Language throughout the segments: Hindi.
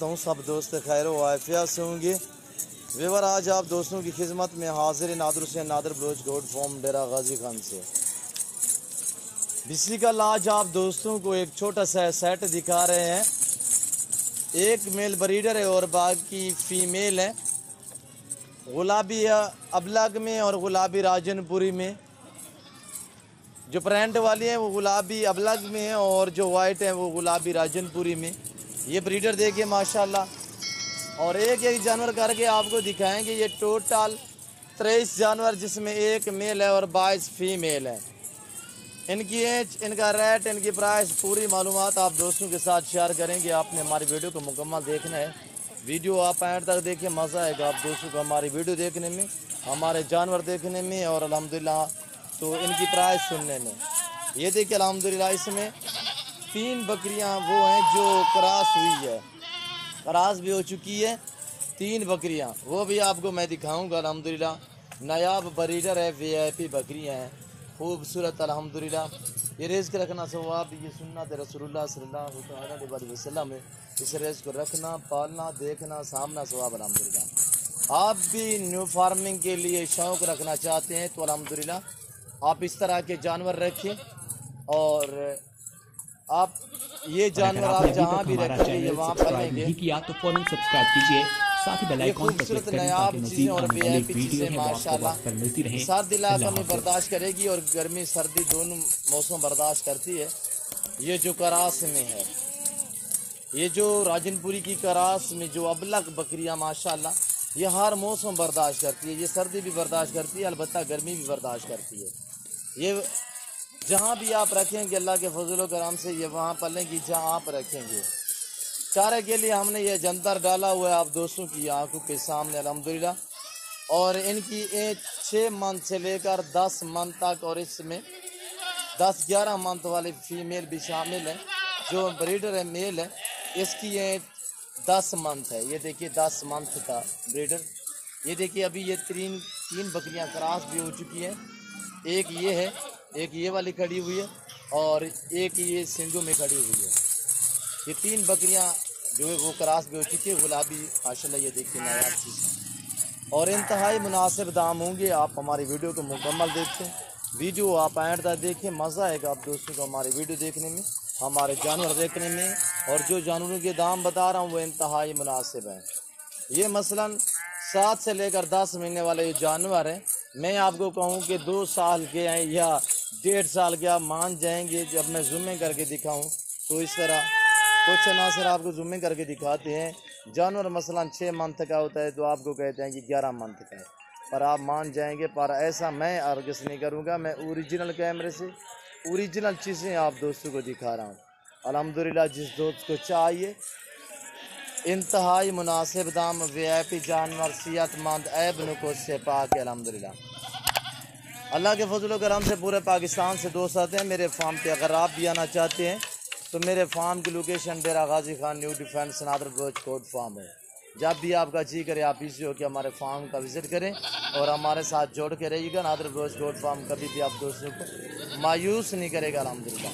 करता हूँ सब दोस्त खैर वाफिया से होंगे। वेवर आज आप दोस्तों की खिदमत में हाजिर नादर से नादर बलोच गोड फॉर्म डेरा गाजी खान से। बिस्मिल्लाह, आज आप दोस्तों को एक छोटा सा सेट दिखा रहे हैं। एक मेल ब्रीडर है और बाकी फीमेल है। गुलाबी अबलग में और गुलाबी राजनपुरी में। जो प्रेंट वाली है वो गुलाबी अबलग में है और जो वाइट है वो गुलाबी राजनपुरी में। ये ब्रीडर देखिए माशाल्लाह। और एक एक जानवर करके आपको दिखाएंगे। ये टोटल 23 जानवर जिसमें एक मेल है और 22 फीमेल है। इनकी एज, इनका रेट, इनकी प्राइस, पूरी मालूमात आप दोस्तों के साथ शेयर करेंगे। आपने हमारी वीडियो को मुकम्मल देखना है। वीडियो आप एंड तक देखिए, मज़ा आएगा आप दोस्तों को हमारी वीडियो देखने में, हमारे जानवर देखने में और अल्हम्दुलिल्लाह तो इनकी प्राइस सुनने में। ये देखिए अल्हम्दुलिल्लाह इसमें 3 बकरियां वो हैं जो क्रॉस हुई है, क्रॉस भी हो चुकी है। 3 बकरियां वो भी आपको मैं दिखाऊंगा। अल्हम्दुलिल्लाह नायाब ब्रीडर है, VIP बकरियां हैं, खूबसूरत अल्हम्दुलिल्लाह। ये रेस के रखना सवाब, ये सुन्नत रसूलुल्लाह सल्लल्लाहु अलैहि वसल्लम है। इस रेस को रखना, पालना, देखना, सामना सवाब अल्हम्दुलिल्लाह। आप भी न्यू फार्मिंग के लिए शौक़ रखना चाहते हैं तो अल्हम्दुलिल्लाह आप इस तरह के जानवर रखें। और आप ये जानवर आप जहाँ भी रखेंगे ये वहाँ पालेंगे। किया तो फौरन सब्सक्राइब कीजिए, साथ ही बेल आइकन पर क्लिक करें ताकि मज़ीद और आने वाली VIP वीडियो चीज़ें है वो आपको वक्त पर मिलती रहे। सर्द इलाका में बर्दाश्त करेगी और गर्मी सर्दी दोनों मौसम बर्दाश्त करती है। ये जो करास में है, ये जो राजनपुरी की करास में जो अबलग बकरियां माशाल्लाह, ये हर मौसम बर्दाश्त करती है। ये सर्दी भी बर्दाश्त करती है, अलबत्ता गर्मी भी बर्दाश्त करती है। ये जहाँ भी आप रखेंगे अल्लाह के फजल करम से ये वहाँ पलेंगी जहाँ आप रखेंगे। चारे के लिए हमने ये जंतर डाला हुआ है आप दोस्तों की आंखों के सामने अल्हम्दुलिल्लाह। और इनकी एज 6 मंथ से लेकर 10 मंथ तक और इसमें 10-11 मंथ वाले फीमेल भी शामिल है। जो ब्रीडर है मेल है, इसकी एज 10 मंथ है। ये देखिए 10 मंथ का ब्रीडर। ये देखिए अभी ये तीन बकरियां क्रॉस भी हो चुकी हैं। एक ये है, एक ये वाली खड़ी हुई है और एक ये सिंधु में खड़ी हुई है। ये 3 बकरियां जो है वो क्रॉस भी हो चुकी है, गुलाबी माशाल्लाह। ये देखिए नायाब चीज़ और इंतहाई मुनासिब दाम होंगे। आप हमारी वीडियो को मुकम्मल देखें, वीडियो आप एंड तक देखें, मज़ा आएगा आप दोस्तों को हमारी वीडियो देखने में, हमारे जानवर देखने में। और जो जानवरों के दाम बता रहा हूँ वो इंतहाई मुनासिब है। ये मसलन 7 से लेकर 10 महीने वाले ये जानवर हैं। मैं आपको कहूँ कि 2 साल के हैं या 1.5 साल के, आप मान जाएंगे जब मैं जूमिंग करके दिखाऊँ। तो इस तरह कुछ अनासर आपको जूमिंग करके दिखाते हैं। जानवर मसलन 6 मंथ का होता है तो आपको कहते हैं कि 11 मंथ का है, पर आप मान जाएंगे। पर ऐसा मैं अर्गस नहीं करूँगा। मैं ओरिजिनल कैमरे से ओरिजिनल चीज़ें आप दोस्तों को दिखा रहा हूँ। अल्हम्दुलिल्लाह जिस दोस्त को चाहिए इंतहाई मुनासिब दाम, VIP जानवर, सेहतमंद, ऐब नुक़्स से पाक है अल्हम्दुलिल्लाह। अल्लाह के फजल करम से पूरे पाकिस्तान से दोस्त आते हैं मेरे फार्म पे। अगर आप भी आना चाहते हैं तो मेरे फार्म की location Dera Ghazi Khan New Defence Nadir Baloch Kot farm है। जब भी आपका जी करे आप इसी हो कि हमारे फार्म का विज़िट करें और हमारे साथ जोड़ के रहिएगा। नादर बलोच कोट फार्म कभी भी आप दोस्तों को मायूस नहीं करेगा अल्हम्दुलिल्लाह।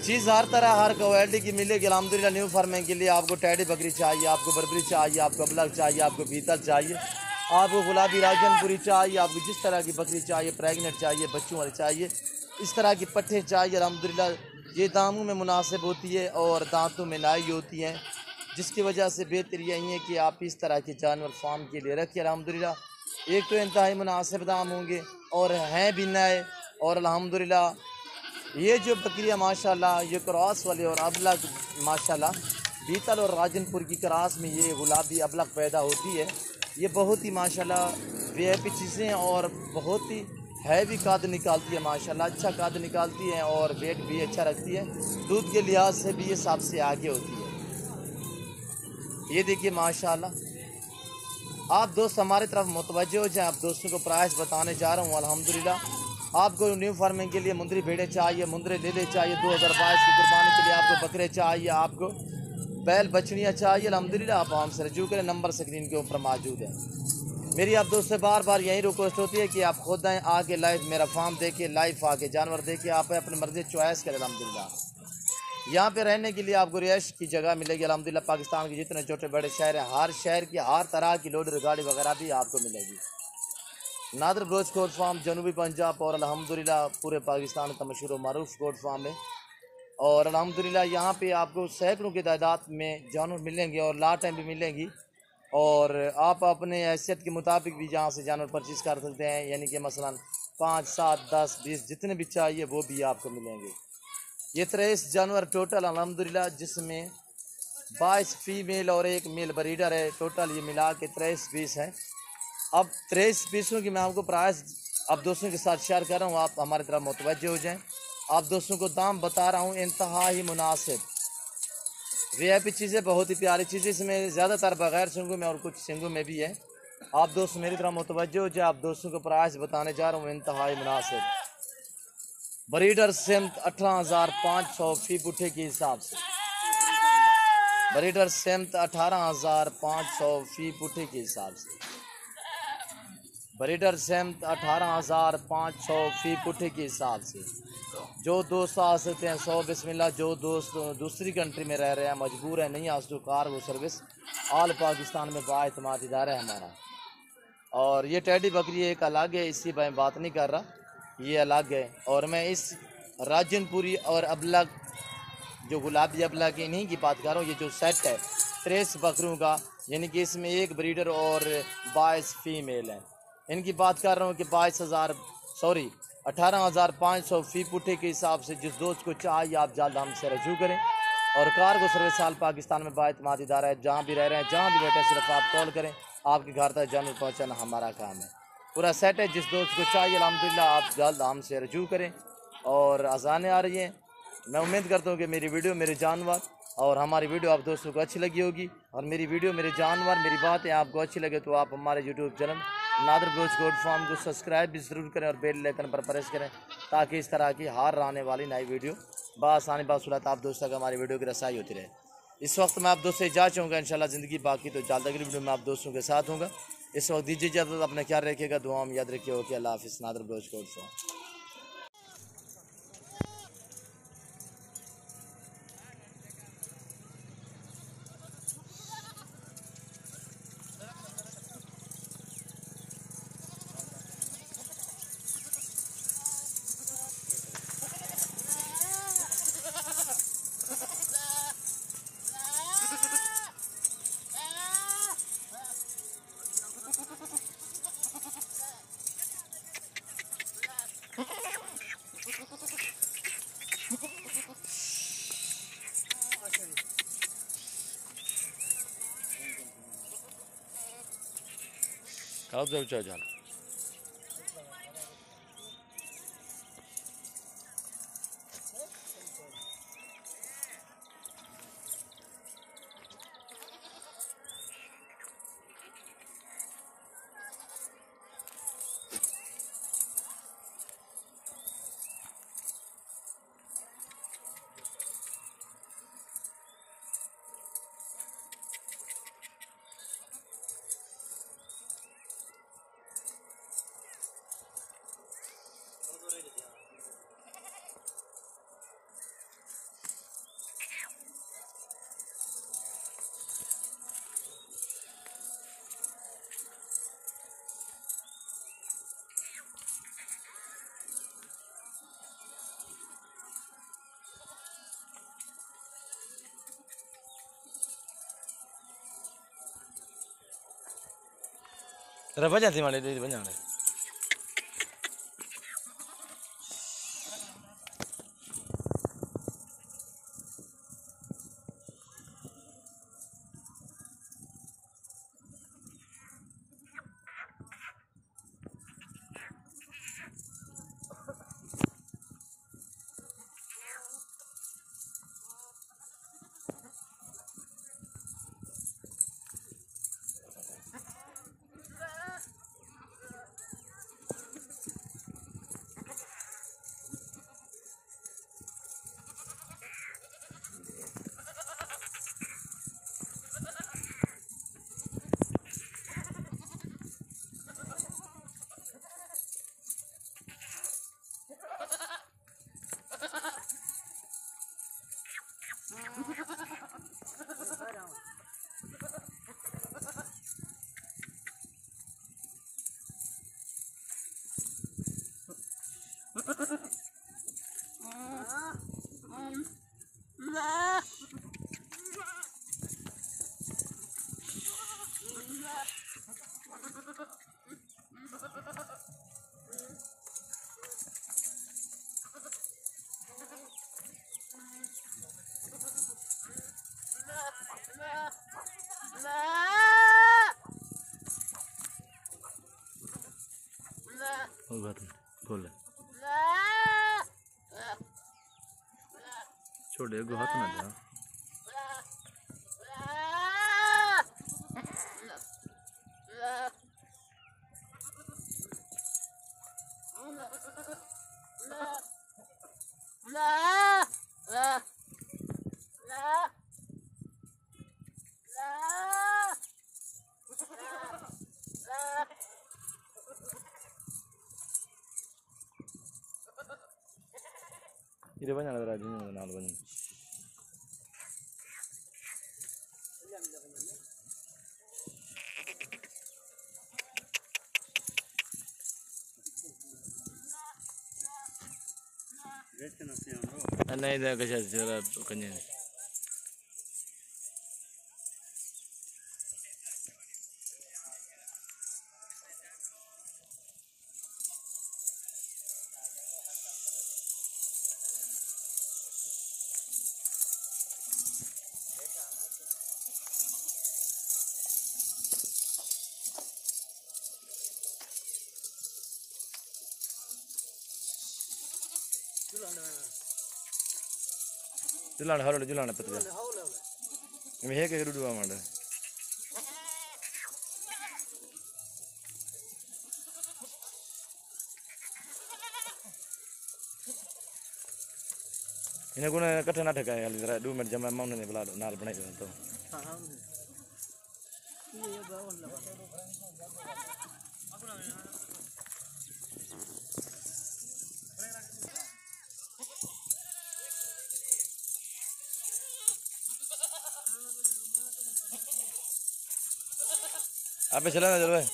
चीज़ हर तरह हर क्वालिटी की मिलेगी अल्हम्दुलिल्लाह। न्यू फार्मिंग के लिए आपको टैडी बकरी चाहिए, आपको बर्बरी चाहिए, आपको अबलग चाहिए, आपको बीतल चाहिए, आपको गुलाबी राजनपुरी चाहिए, आपको जिस तरह की बकरी चाहिए, प्रेगनेंट चाहिए, बच्चों वाली चाहिए, इस तरह की पट्ठे चाहिए अल्हम्दुलिल्लाह। ये दामों में मुनासिब होती है और दांतों में नाई होती हैं, जिसकी वजह से बेहतर यही है कि आप इस तरह के जानवर फार्म के लिए रखिए अल्हम्दुलिल्लाह। एक तो इंतहाई मुनासिब दाम होंगे और हैं भी नए। और अल्हम्दुलिल्लाह ये जो बकरियाँ माशाल्लाह ये क्रॉस वाले और अबलग माशाल्लाह बीतल और राजनपुर की क्रॉस में ये गुलाबी अबलग पैदा होती है। ये बहुत ही माशाल्लाह VIP चीज़ें और बहुत ही हैवी कद निकालती है माशाल्लाह। अच्छा कद निकालती है और वेट भी अच्छा रखती है। दूध के लिहाज से भी ये सबसे आगे होती है। ये देखिए माशाल्लाह। आप दोस्त हमारी तरफ मुतवज्जो हो जाए। आप दोस्तों को प्राइस बताने जा रहा हूँ अल्हम्दुलिल्लाह। आपको न्यू फार्मिंग के लिए मुंदरी भेड़े चाहिए, मुंदरे लेले चाहिए, 2022 की कुर्बानी के लिए आपको बकरे चाहिए, आपको बैल बछड़ियाँ चाहिए अल्हम्दुलिल्लाह। आप हमसे रजू करें, नंबर स्क्रीन के ऊपर मौजूद है। मेरी आप दोस्त से बार बार यही रिक्वेस्ट होती है कि आप खुद आएँ, आके लाइव मेरा फार्म देखें, लाइव आके जानवर देखें, आप अपनी मर्जी चॉइस करें अल्हम्दुलिल्लाह। यहाँ पे रहने के लिए आपको रिहाइश की जगह मिलेगी। अल्हम्दुलिल्लाह पाकिस्तान के जितने छोटे बड़े शहर हैं, हर शहर की हर तरह की लोडर गाड़ी वगैरह भी आपको मिलेगी। नादर बलोच गोट फार्म जनूबी पंजाब और अल्हम्दुलिल्लाह पूरे पाकिस्तान का मशहूर मारूफ गोट फार्म है। और अल्हम्दुलिल्लाह यहाँ पे आपको सैकड़ों की तादाद में जानवर मिलेंगे और लाटें भी मिलेंगी। और आप अपने हैसियत के मुताबिक भी यहाँ से जानवर परचेज़ कर सकते हैं, यानी कि मसलन 5, 7, 10, 20 जितने भी चाहिए वो भी आपको मिलेंगे। ये 23 जानवर टोटल अल्हम्दुलिल्लाह, जिसमें 22 फीमेल और एक मेल ब्रीडर है। टोटल ये मिला के 23 पीस हैं। अब 23 पीसों की मैं आपको प्राइस अब दोस्तों के साथ शेयर कर रहा हूँ, आप हमारी तरफ मुतवज्जे हो जाएं। आप दोस्तों को दाम बता रहा हूँ इंतहा ही मुनासिब। वीआईपी चीज़ें, बहुत ही प्यारी चीज़ें, इसमें ज़्यादातर बगैर सिंगों में और कुछ सिंगों में भी है। आप दोस्त मेरी तरफ मुतवज्जे हो जाए। आप दोस्तों को प्राइस बताने जा रहा हूँ इंतहा ही मुनासिब। ब्रीडर सेमत 18,500 फी पुठे के हिसाब से। ब्रीडर सेमत 18,500 फी पुठे के हिसाब से। ब्रीडर सेमत 18,500 फी पुठे के हिसाब से। जो दोस्त आ सकते हैं 100 बिस्मिल्लाह। जो दोस्त दूसरी कंट्री में रह रहे हैं, मजबूर है, नहीं आ सकते, कार्गो सर्विस आल पाकिस्तान में बाएतमाद इदारा है हमारा। और ये टेडी बकरी एक अलग है, इसी पर मैं बात नहीं कर रहा, ये अलग है। और मैं इस राजनपुरी और अबलग, जो गुलाबी अबलग, इन्हीं की बात कर रहा हूँ। ये जो सेट है 23 बकरियों का, यानी कि इसमें एक ब्रीडर और 22 फीमेल हैं, इनकी बात कर रहा हूँ कि 18,500 फी पुठे के हिसाब से। जिस दोस्त को चाहिए आप जल्द हमसे रजू करें। और कार्गो सर्विस साल पाकिस्तान में बाएतमाद इदारा है, जहाँ भी रह रहे हैं, जहाँ भी बैठे, सिर्फ आप कॉल करें, आपके घर तक जानवर पहुँचाना हमारा काम है। पूरा सेट है, जिस दोस्त को चाहिए अल्हम्दुलिल्लाह आप जल्द हमसे रजू करें। और अज़ानें आ रही हैं, मैं उम्मीद करता हूँ कि मेरी वीडियो, मेरे जानवर और हमारी वीडियो आप दोस्तों को अच्छी लगी होगी। और मेरी वीडियो, मेरे जानवर, मेरी बातें आपको अच्छी लगे तो आप हमारे YouTube channel Nadir Baloch goat farm को सब्सक्राइब भी ज़रूर करें और बेल आइकन पर प्रेस करें, ताकि इस तरह की हर आने वाली नई वीडियो बआसानी बासूरत आप दोस्तों तक हमारी वीडियो की रसाई होती रहे। इस वक्त मैं आप दोस्तों से इजाज़त चाहूँगा, इंशाल्लाह ज़िंदगी बाकी तो जल्द अगली वीडियो में आप दोस्तों के साथ होगा। इस वक्त दीजिए इजाज़त, अपने ख्याल रखिएगा, दुआ में याद रखिए। ओके, अल्लाह हाफ़िज़। Nadir Baloch goat farm. खराब जाऊ झाल रबा जाती मारे दे बजाने। बोले छोड़े गो हाथ ना जा ini banyak ada rajinnya kenal banyak नहीं dah कैसा जरा कन्या जुलान हालो जुलान पत्ता मैं है के रुडवा मांडे इन्हें कोने कट्ठे ना ठका है जरा 2 मिनट जमा माउंट ने बुला नाल बनाई दो तो हां ये बावन लगा आप चला ना चलो भाई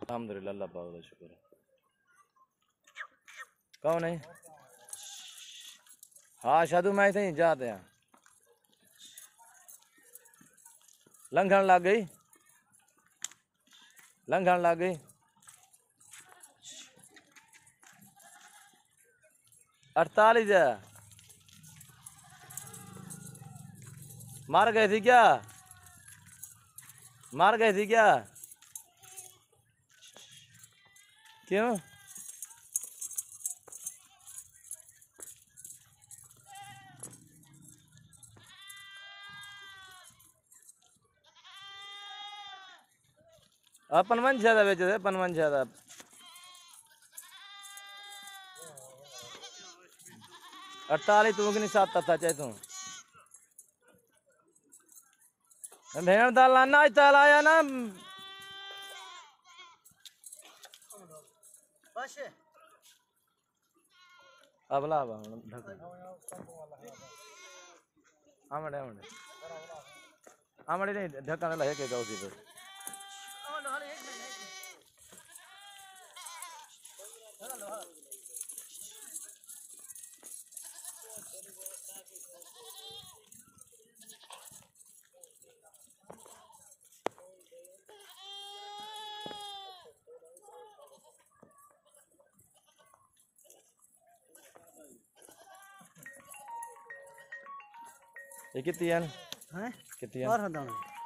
अल्हम्दुलिल्लाह अल्लाह पाक का शुक्र है कौन है हाँ शादू मैं थे जाते हैं लंघन लग गई 48 है मार गई थी क्या क्यों अपन मन ज्यादा बेचे थे अपन मन ज्यादा 48 तू कि नहीं साथ था चाहे तू भेड़ दालाना चलाया ना अबला आमड़े आमड़े नहीं ढक्कन लगे के जाओ सीधे ये कितनी है? हैं कितनी है? और हदाना